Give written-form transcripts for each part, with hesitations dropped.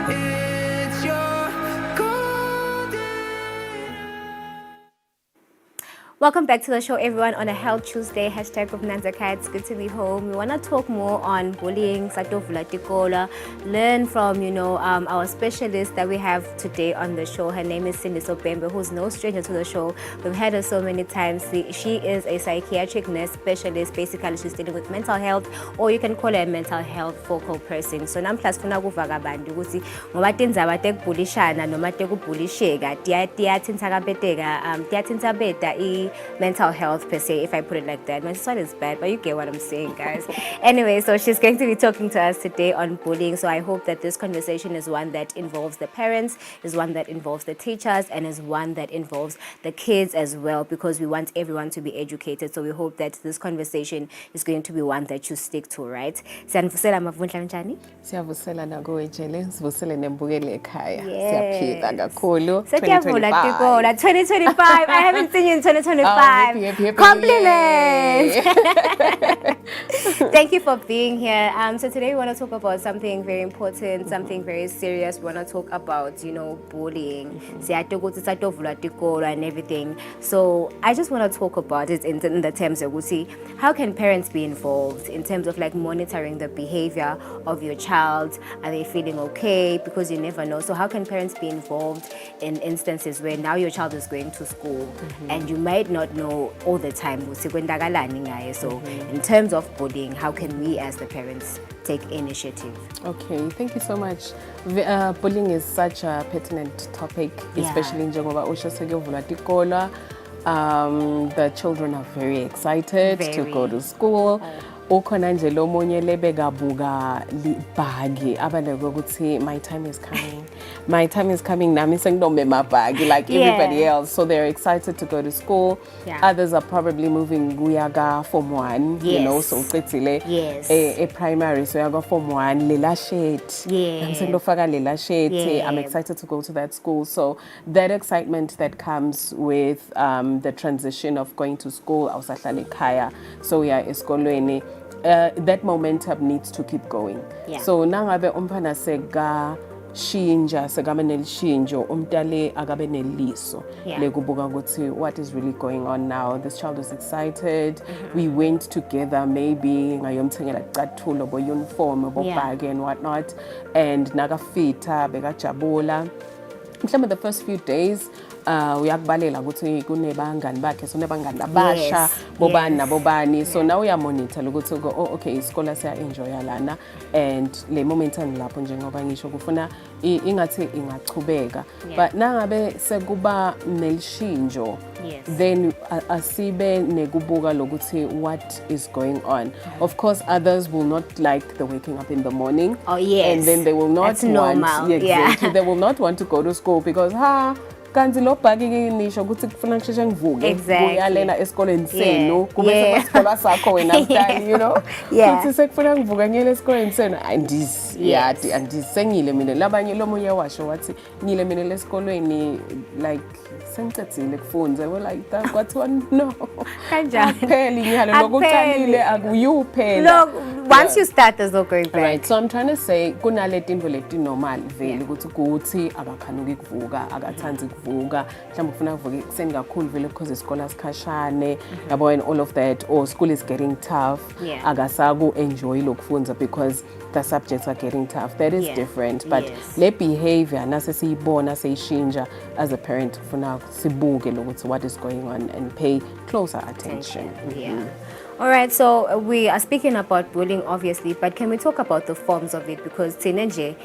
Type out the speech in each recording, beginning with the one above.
It's your golden. Welcome back to the show, everyone, on a Health Tuesday. #Nanzaka. It's good to be home. We want to talk more on bullying, learn from, our specialist that we have today on the show. Her name is Cindy Sobembe, who's no stranger to the show. We've had her so many times. She is a psychiatric nurse specialist. Basically, she's dealing with mental health, or you can call her a mental health focal person. So namhla sifuna ukuva kabantu ukuthi ngoba tindzaba tekubulishana noma tekubulisheka tiyathinta beta mental health per se, if I put it like that. My son is bad, but you get what I'm saying, guys. Anyway, so she's going to be talking to us today on bullying. So I hope that this conversation is one that involves the parents, is one that involves the teachers, and is one that involves the kids as well, because we want everyone to be educated. So we hope that this conversation is going to be one that you stick to, right? Siyavusela nakuwejele, sivusele nembukele ekhaya. Siyaphila kakhulu. 2025. I haven't seen you in 2025. Happy. Compliments. Thank you for being here. So today we want to talk about something very important, something very serious. We want to talk about, bullying, and everything. So I just want to talk about it in the terms of, how can parents be involved in terms of like monitoring the behavior of your child? Are they feeling okay? Because you never know. So how can parents be involved in instances where now your child is going to school and you might not know all the time? So in terms of bullying, how can we as the parents take initiative? Okay, thank you so much. Bullying is such a pertinent topic, especially in njengoba ushesekuvula tikolo. The children are very excited to go to school. Ukhona nje lo monye lebekabuka libhagi abaleke ukuthi my time is coming nami senginombe mabhagi like everybody else, so they're excited to go to school. Others are probably moving kuyaga form 1, so uqedile a primary, so yaga form 1 lela shit ngisengilofaka lela shit. I'm excited to go to that school. So that excitement that comes with the transition of going to school awusahlala ekhaya, so we are esikolweni, that momentum needs to keep going. So nangabe umfana shinja sekabe nelishinjo umntale akabe neliso lekubuka ukuthi what is really going on now. This child is excited. We went together, maybe ngayomthengela icathulo bo uniform bo bag and whatnot, and nakafita bekajabula. Mhlawumbe the first few days uyakubalela ukuthi kunebangani bakhe, so nebangani abasha bobani nabobani, so now uyamonitor ukuthi okay isikole siya enjoy lana, and le momentum lapho njengoba ngisho kufuna ingathi ingachubeka. But nangabe sekuba nelishinjo, then asibe nekubuka lokuthi what is going on. Of course others will not like the waking up in the morning, and then they will not they will not want to go to school because kanti lo bhaki ngisho ukuthi kufuna ngisheshe ngivuke uyalena esikoleni senu kube sesikole sakho wena mntana, futhi sekufuna ngivuka ngiyele esikoleni senu andisengile mina. Labanye lomunye washo wathi ngile mina lesikolweni like sengicedzile kufunda. We're like that kwathiwa no kanjani phela inyalo lokuqalile akuyuphela. Once you start, there's no going back. Right, so I'm trying to say kunale tinto leti normal vele ukuthi akakhanuki kuvuka akathandi kuvuka mhlawumbe ufuna kuvuka ekuseni kakhulu vele because isikole asikhashane yabo, and all of that, or school is getting tough, akasaku enjoy lokufunda because the subjects are getting tough. That is different, but le behavior nase siyibona seyishinja as a parent kufuna sibuke lokuthi what is going on and pay closer attention. All right, so we are speaking about bullying, obviously, but can we talk about the forms of it? Because bullying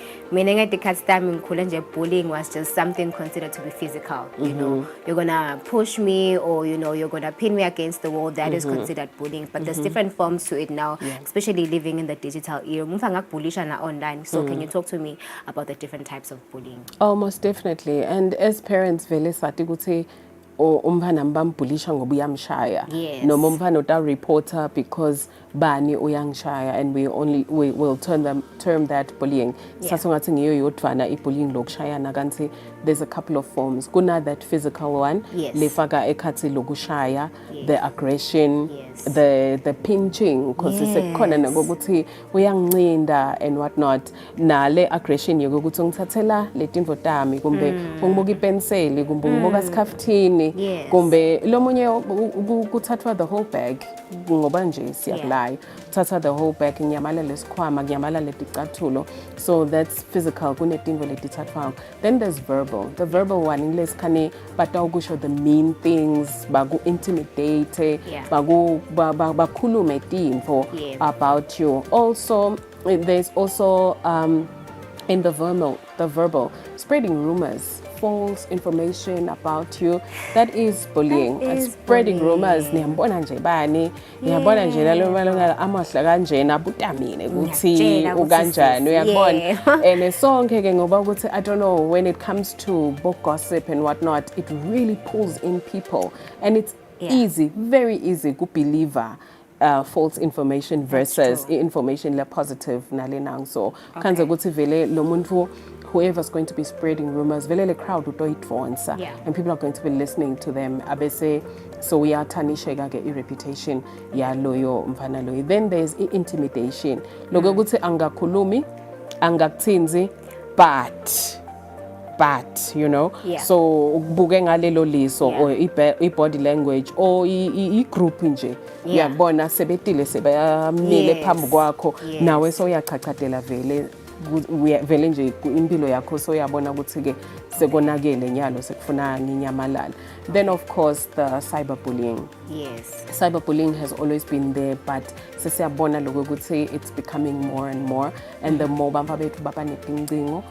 was just something considered to be physical. You're gonna push me, or you're gonna pin me against the wall. That is considered bullying. But there's different forms to it now, especially living in the digital era. Online. So can you talk to me about the different types of bullying? Oh, most definitely. And as parents, vele sathi ukuthi umfana mbambulisha ngoba uyamshaya noma umfana uta reporter because bani uyangishaya, and we will term that bullying. Sasungathi ngiyo yodvana ibullying lokushayana kanti there's a couple of forms. Kuna that physical one, lefaka ekhathi lokushaya, the aggression, the pinching, because it's khona nakokuthi uyangincinda and whatnot. Na le aggression yokuthi ngithathela letinto tami kumbe ungibuka ipenseli kumbe ungibuka isikhaftini kumbe lomunye kuthathwa the whole bag ngoba nje siyakulaya uthatha the whole bag ngiyamala lesikhwama ngiyamala leticathulo. So that's physical, kunetinto letithathwa. Then there's verbal. The verbal one ngilesikhani batawukusho the mean things, baku intimidate, bakhulume tinto about you. Also there's also in the verbal spreading rumors, false information about you. That is bullying. Spreading rumors. Niyambona nje bani, niyambona nje nalomala amahla kanjena butamine ukuthi ukanjani uyabona. And sonke ke ngoba ukuthi I don't know, when it comes to book gossip and whatnot, it really pulls in people, and it's easy, very easy to believe false information versus information le positive nale nang. So kanze ukuthi vele lo muntu, whoever's going to be spreading rumors, vele le crowd utoyitfonsa, and people are going to be listening to them abese, so we are tarnishega ke reputation ya loyo mfana loyo. Then there's intimidation, lokho ukuthi angakhulumi angakuthinzi but you know, so ubuke ngalelo liso or i-body language or i-group nje uyabona sebetile sebayamile phambi kwakho nawe so uyachachadela vele nje impilo yakho so uyabona ukuthi ke sekonakele nyalo sekufuna nginyamalala. Then of course the cyberbullying. Cyberbullying has always been there, but sesiyabona lokho ukuthi it's becoming more and more, and the more bamba bethu baba netincingo,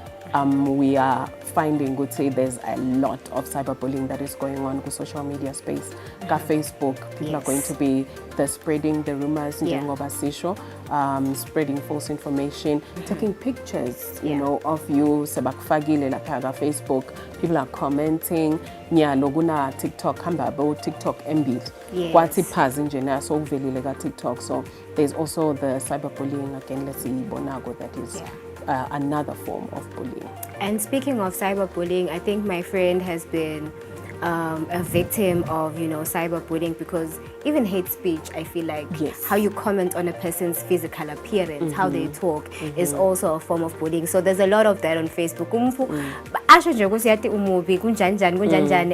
we are finding, would say, there's a lot of cyberbullying that is going on in social media space. Facebook, people are going to be spreading the rumors, spreading false information, taking pictures, you know, of you. Sebakfagile la Facebook. People are commenting. Loguna TikTok, TikTok embed. What's it passing so very TikTok. So there's also the cyberbullying again. Let's see, Bonago, that is. Another form of bullying. And speaking of cyberbullying, I think my friend has been a victim of, you know, cyberbullying, because even hate speech, I feel like how you comment on a person's physical appearance, how they talk, is also a form of bullying. So there's a lot of that on Facebook.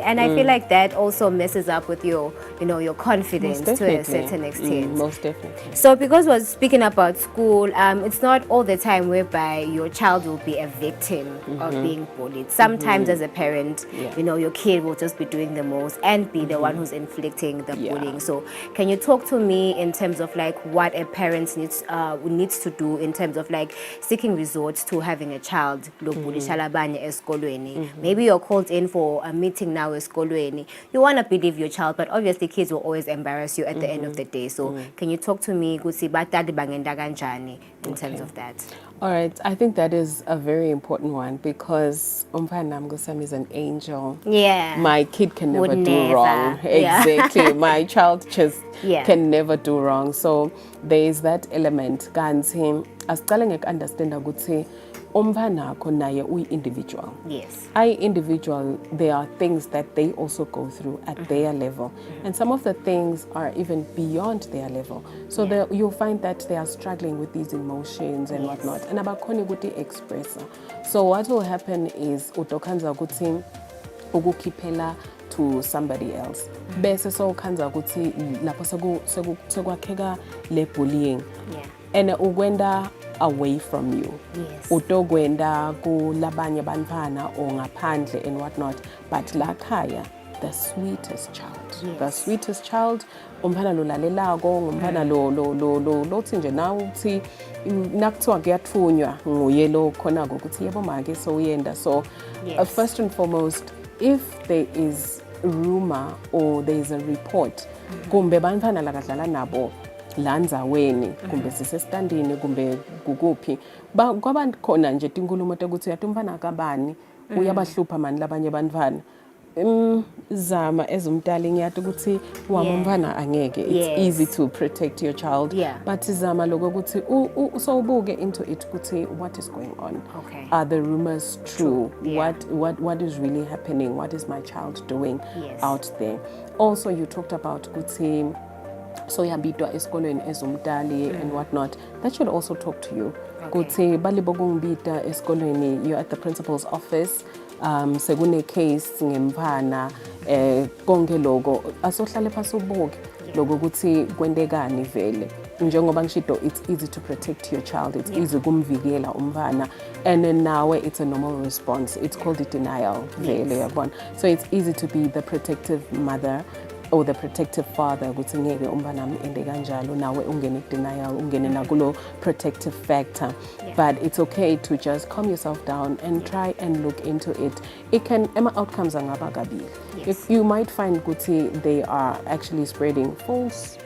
And I feel like that also messes up with your, you know, your confidence to a certain extent. Most definitely. So because we're speaking about school, it's not all the time whereby your child will be a victim of being bullied. Sometimes as a parent, you know, your kid will just be doing the most and be the one who's inflicting the bullying. So can you talk to me in terms of like what a parent needs to do in terms of like seeking resorts to having a child? Maybe you're called in for a meeting now eskolweni. You want to believe your child, but obviously kids will always embarrass you at the end of the day. So can you talk to me in terms of that? All right, I think that is a very important one, because Umfanam Gosam is an angel. My kid can never do wrong. Exactly. My child just can never do wrong. So there is that element. Gansim, as telling understand a good say, umfana naye uyi individual. Individual, there are things that they also go through at their level, and some of the things are even beyond their level. So you'll find that they are struggling with these emotions and whatnot, and abakoni guti express. So what will happen is utokanza guti ukukipela to somebody else. Bese so kanza guti lapho sekwakheka le bullying. And ugwenda away from you. Utogwenda kulabanye bantwana or ngaphandle and whatnot. But lakhaya, the sweetest child. The sweetest child, umphana lo lalelago, umphana lo tinje na uthi nakuthiwa kuyathunywa nguye lo khona ukuthi yebo manje so uyenda. So first and foremost, if there is rumor or there is a report, kumbe bantwana lakadlala nabo landzaweni kumbe sisestandini kumbe kukuphi kwaba khona nje tinkulumo ukuthi yathi umfana kabani uyabahlupha mani labanye bantwana, zama ezumdala ngiyathi ukuthi wamumvana angeke. It's easy to protect your child. But zama lokho ukuthi sowubuke into it ukuthi what is going on. Okay. Are the rumors true? What is really happening? What is my child doing out there? Also, you talked about ukuthi so yabitwa esikolweni ezumdali and whatnot. That should also talk to you. Ukuthi balibokungibita esikolweni, you're at the principal's office. Sekune case ngemvana konke lokho asohlale phasi ubuke lokho ukuthi kwendekani vele njengoba ngishido. It's easy to protect your child, it's easy kumvikela umvana, and then nawe it's a normal response. It's called the denial vele yabona. So it's easy to be the protective mother or the protective father ukuthi ngeke umntwana ende kanjalo nawe ungene denial ungene nakulo protective factor. But it's okay to just calm yourself down and try and look into it. It can outcomes angaba kabili. If you might find ukuthi they are actually spreading false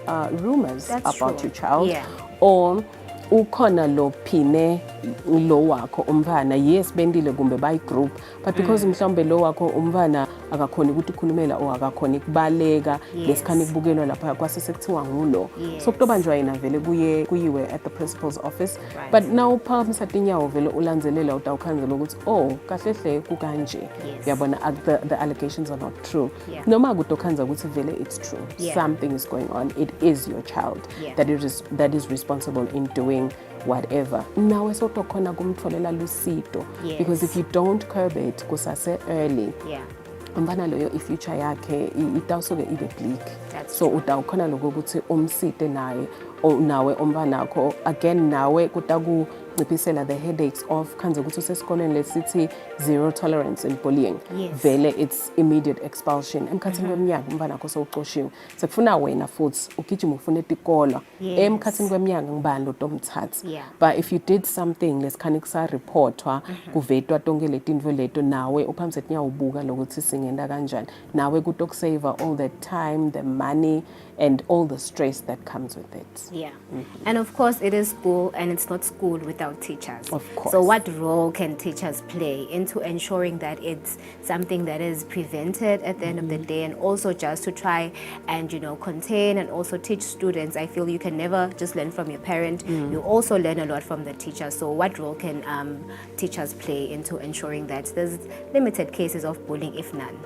rumors about your child, or ukhona lo phine lo wakho umvana yes bendile kumbe by group, but because mhlawumbe lo wakho umvana akakhona ukuthi ukhulumela o akakhona ukubaleka lesikhani kubukelwa lapha kwase sekuthiwa ngulo, so kutobanjwa yena vele kuyiwe at the principal's office. But now uphakamisa tinyawo vele ulandzelela utawukhanzela ukuthi oh kahle hle kukanje yabona the allegations are not true. Noma kutokhanza ukuthi vele it's true, something is going on, it is your child that is responsible in doing whatever. Nawe sotokhona kumtholela lusito, because if you don't curb it kusase early, umfana loyo i-future yakhe itawusuke ibe bleak. So utawukhona lokho ukuthi umsite nawe umfanakho again nawe kutakunciphisela the headaches of khanze ukuthi usesikoleni lesithi zero tolerance in bullying. Vele it's immediate expulsion. Emkhathini kweminyaka umfanakho sowuxoshiwe sekufuna wena futhi ugijima ufuna etikolo emkhathini kweminyaka ngibani lo tomthatha. But if you did something lesikhani kusa reportwa kuvetwa tonke letinto leto nawe uphamse tinyawo lokuthi singenda kanjani nawe kutokusave all the time, the money and all the stress that comes with it. And of course it is school, and it's not school without teachers. Of course. So what role can teachers play into ensuring that it's something that is prevented at the end of the day, and also just to try and contain and also teach students? I feel you can never just learn from your parent, you also learn a lot from the teacher. So what role can teachers play into ensuring that there's limited cases of bullying, if none?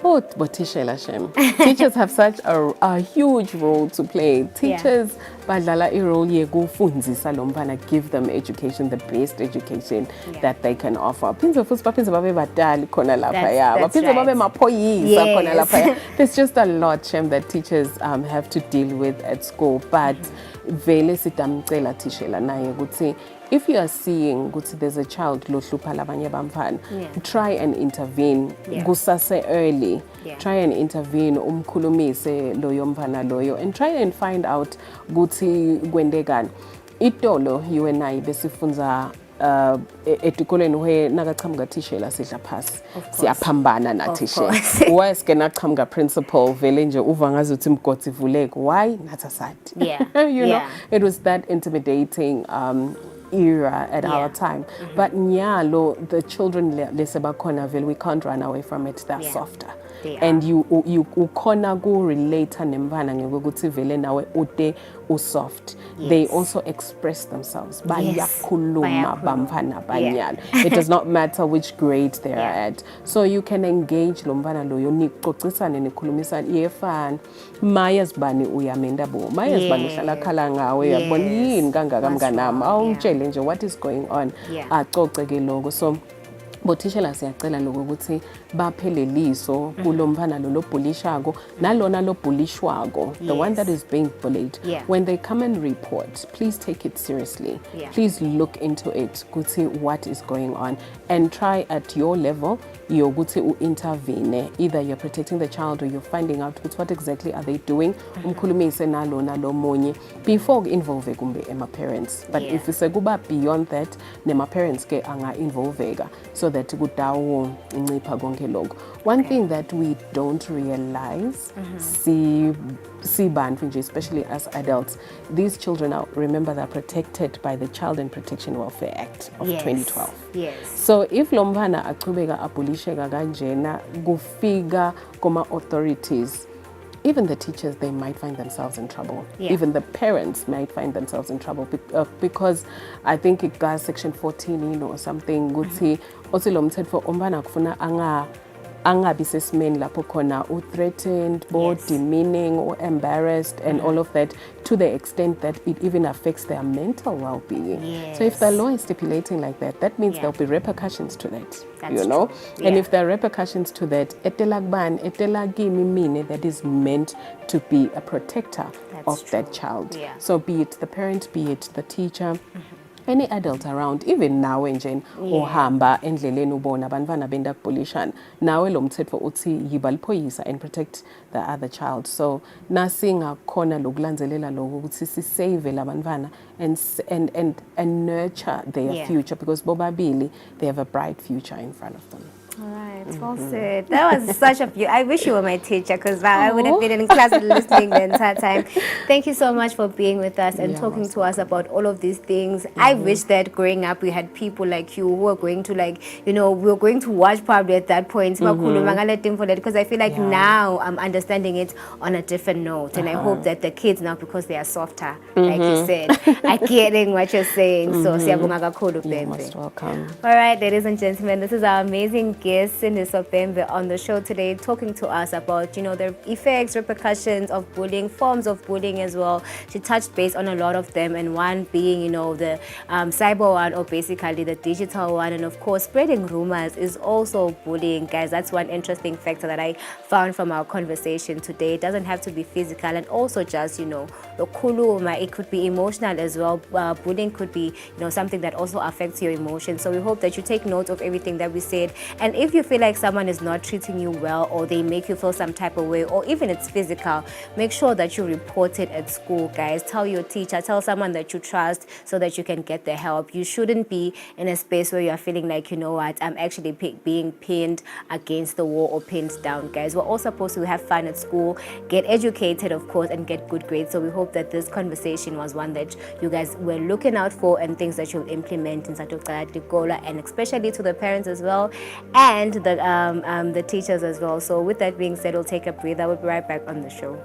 Oh, but teachers have such a huge role to play. Teachers badlala irole yekufundzisa lo mfana, give them education, the best education that they can offer. Phindze futhi baphindze babe badali khona lapha ya. Baphindze babe maphoyisa khona lapha ya. There's just a lot that teachers have to deal with at school. But vele sitamcela thishela naye ukuthi if you are seeing ukuthi there's a child lohlupha labanye bamfana, try and intervene kusase early. Try and intervene umkhulumise loyo mfana loyo and try and find out ukuthi kwendekani. Itolo you and I besifunza etikoleni we nakachamga thishela sidla phasi siyaphambana na thishela weske nachamga principal vele nje uva ngazuthi mgodi vuleke why nathi asadi you know it was that intimidating era at our time. But nyalo the children lesebakhona vele we can't run away from it. They're softer. And you ukhona ku relate nemvana ngekuthi vele nawe ude usoft. They also express themselves. Bayakhuluma bamfana banyana. It does not matter which grade they are at. So you can engage lo mfana loyo nixoxisane nikhulumisane yefana mayazibani uyamenda bo mayazibani uhlala khala ngawe yabona yini kangaka mnganami awungitshele nje what is going on acoce ke lokho. So bothishela siyacela lokho ukuthi bapheleliso kulo mfana lo bulishako nalona lo bulishwako, the one that is being bullied. When they come and report, please take it seriously. Please look into it ukuthi what is going on and try at your level yokuthi intervene. Either you're protecting the child or you're finding out what exactly are they doing. Umkhulumise nalona lo monye before involve kumbe ema parents. But if sekuba beyond that nema parents ke anga involveka so that kudawo incipha konke lokho. One thing that we don't realize, especially as adults, these children are, remember, they're protected by the Child and Protection Welfare Act of 2012. Yes. So if lomvana achubeka abulisheka kanjena kufika koma authorities, even the teachers, they might find themselves in trouble. Yeah. Even the parents might find themselves in trouble because I think it got section 14 or something. Guthi osilo mthetho umbana kufuna angabi sesimeni lapho khona threatened, demeaning or embarrassed and all of that, to the extent that it even affects their mental well-being. Yes. So if the law is stipulating like that, that means there'll be repercussions to that. That's you know? true. And Yeah. if there are repercussions to that, that is meant to be a protector That's of that true. child. Yeah. So be it the parent, be it the teacher, any adult around, even now nje ohamba endleleni ubona abantwana benda kubulishana, nawe lo mthetho uthi yiba liphoyisa and protect the other child. So nasingakhona lokulandzelela lokho ukuthi sisave labantwana and nurture their future, because bobabili they have a bright future in front of them. All right, well said. That was such a I wish you were my teacher, because I would have been in class listening the entire time. Thank you so much for being with us and talking to us about all of these things. I wish that growing up we had people like you who were going to, like, you know, we were going to watch probably at that point, because I feel like now I'm understanding it on a different note, and I hope that the kids now, because they are softer, like you said, are getting what you're saying. So siyabonga kakhulu, You're Bembe. most welcome. All right, ladies and gentlemen, this is our amazing guest, Cindy Sopembe, on the show today, talking to us about, you know, the effects, repercussions of bullying, forms of bullying as well. She touched base on a lot of them, and one being, you know, the cyber one, or basically the digital one, and of course, spreading rumors is also bullying, guys. That's one interesting factor that I found from our conversation today. It doesn't have to be physical, and also just, you know, the kuluma, it could be emotional as well. Bullying could be, you know, something that also affects your emotions. So we hope that you take note of everything that we said, and if you feel like someone is not treating you well, or they make you feel some type of way, or even it's physical, make sure that you report it at school, guys. Tell your teacher, tell someone that you trust, so that you can get the help. You shouldn't be in a space where you are feeling like, you know what, I'm actually being pinned against the wall or pinned down, guys. We're all supposed to have fun at school, get educated, of course, and get good grades. So we hope that this conversation was one that you guys were looking out for, and things that you'll implement in Satokala, and especially to the parents as well, and the teachers as well. So with that being said, we'll take a breather. We'll be right back on the show.